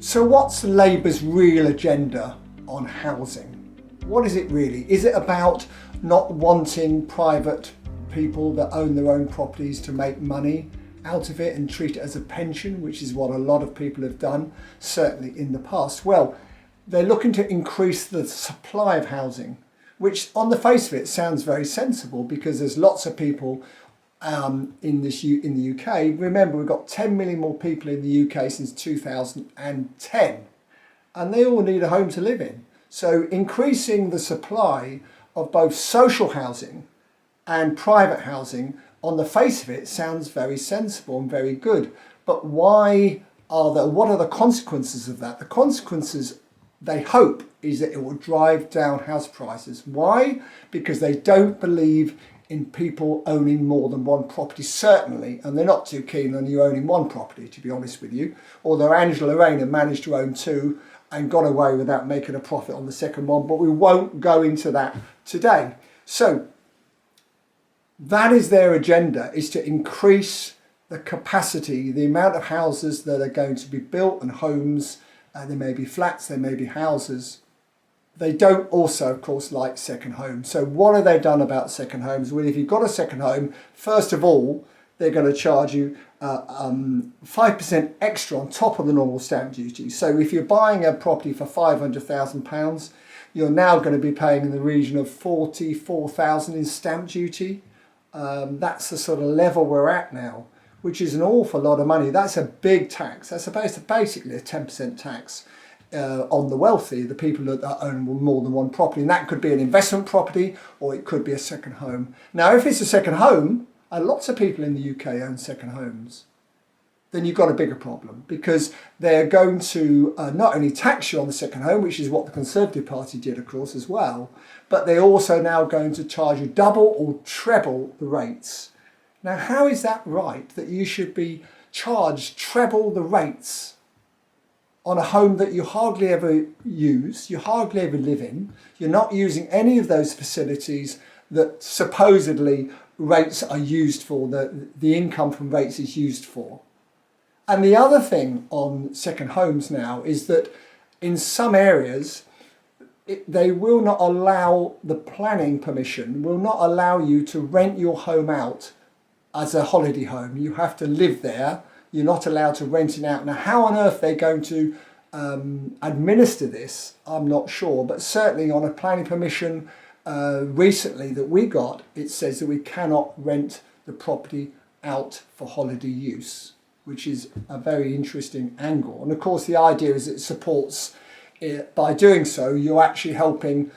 So what's Labour's real agenda on housing? What is it really? Is it about not wanting private people that own their own properties to make money out of it and treat it as a pension, which is what a lot of people have done, certainly in the past? Well, they're looking to increase the supply of housing, which on the face of it sounds very sensible because there's lots of people in the UK. Remember, we've got 10 million more people in the UK since 2010, and they all need a home to live in. So increasing the supply of both social housing and private housing, on the face of it, sounds very sensible and very good. But what are the consequences of that? The consequences, they hope, is that it will drive down house prices. Why? Because they don't believe in people owning more than one property, certainly, and they're not too keen on you owning one property, to be honest with you. Although Angela Rayner managed to own two and got away without making a profit on the second one, but we won't go into that today. So that is their agenda, is to increase the capacity, the amount of houses that are going to be built and homes. There may be flats, there may be houses. They don't also, of course, like second homes. So what have they done about second homes? Well, if you've got a second home, first of all, they're going to charge you 5% extra on top of the normal stamp duty. So if you're buying a property for £500,000, you're now going to be paying in the region of £44,000 in stamp duty. That's the sort of level we're at now, which is an awful lot of money. That's a big tax. That's basically a 10% tax on the wealthy, the people that own more than one property. And that could be an investment property or it could be a second home. Now, if it's a second home, and lots of people in the UK own second homes, then you've got a bigger problem because they're going to not only tax you on the second home, which is what the Conservative Party did, of course, as well, but they're also now going to charge you double or treble the rates. Now, how is that right, that you should be charged treble the rates on a home that you hardly ever use, you hardly ever live in, you're not using any of those facilities that supposedly rates are used for, the income from rates is used for? And the other thing on second homes now is that in some areas, they will not allow, the planning permission will not allow you to rent your home out as a holiday home. You have to live there. You're not allowed to rent it out. Now, how on earth they're going to administer this, I'm not sure. But certainly on a planning permission recently that we got, it says that we cannot rent the property out for holiday use, which is a very interesting angle. And of course, the idea is it supports, by doing so, you're actually helping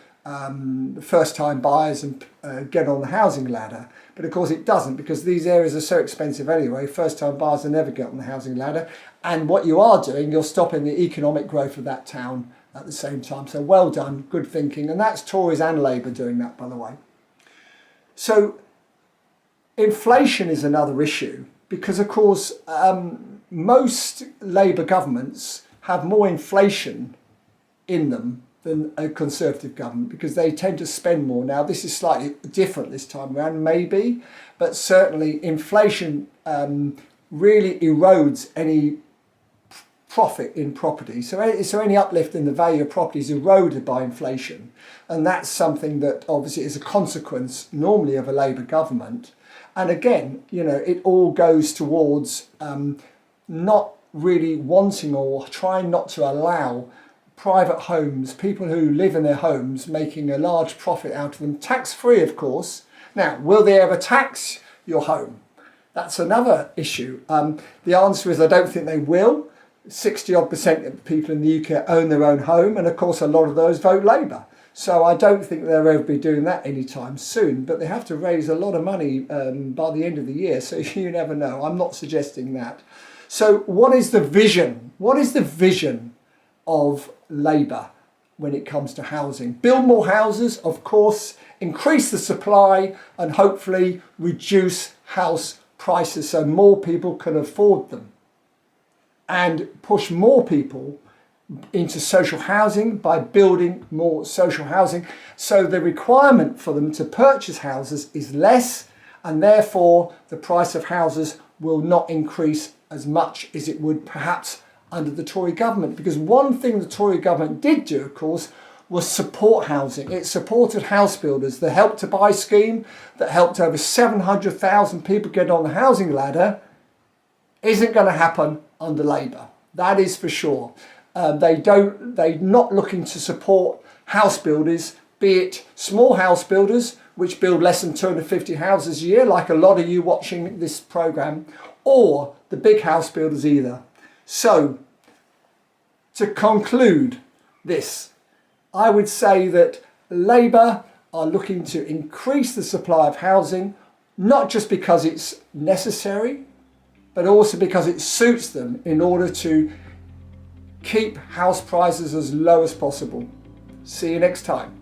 first-time buyers and get on the housing ladder. But of course it doesn't, because these areas are so expensive anyway. First-time buyers will never get on the housing ladder. And what you are doing, you're stopping the economic growth of that town at the same time. So well done, good thinking. And that's Tories and Labour doing that, by the way. So inflation is another issue, because of course most Labour governments have more inflation in them than a Conservative government, because they tend to spend more. Now, this is slightly different this time around, maybe, but certainly inflation really erodes any profit in property. So any uplift in the value of property is eroded by inflation. And that's something that obviously is a consequence normally of a Labour government. And again, you know, it all goes towards not really wanting or trying not to allow private homes, people who live in their homes, making a large profit out of them, tax-free, of course. Now, will they ever tax your home? That's another issue. The answer is I don't think they will. 60-odd% of people in the UK own their own home, and of course a lot of those vote Labour. So I don't think they'll ever be doing that anytime soon, but they have to raise a lot of money by the end of the year, so you never know. I'm not suggesting that. So what is the vision? What is the vision of Labour when it comes to housing? Build more houses, of course, increase the supply and hopefully reduce house prices so more people can afford them, and push more people into social housing by building more social housing, so the requirement for them to purchase houses is less, and therefore the price of houses will not increase as much as it would perhaps under the Tory government, because one thing the Tory government did do, of course, was support housing. It supported house builders. The Help to Buy scheme that helped over 700,000 people get on the housing ladder isn't going to happen under Labour. That is for sure. They're not looking to support house builders, be it small house builders, which build less than 250 houses a year, like a lot of you watching this programme, or the big house builders either. So, to conclude this, I would say that Labour are looking to increase the supply of housing, not just because it's necessary, but also because it suits them in order to keep house prices as low as possible. See you next time.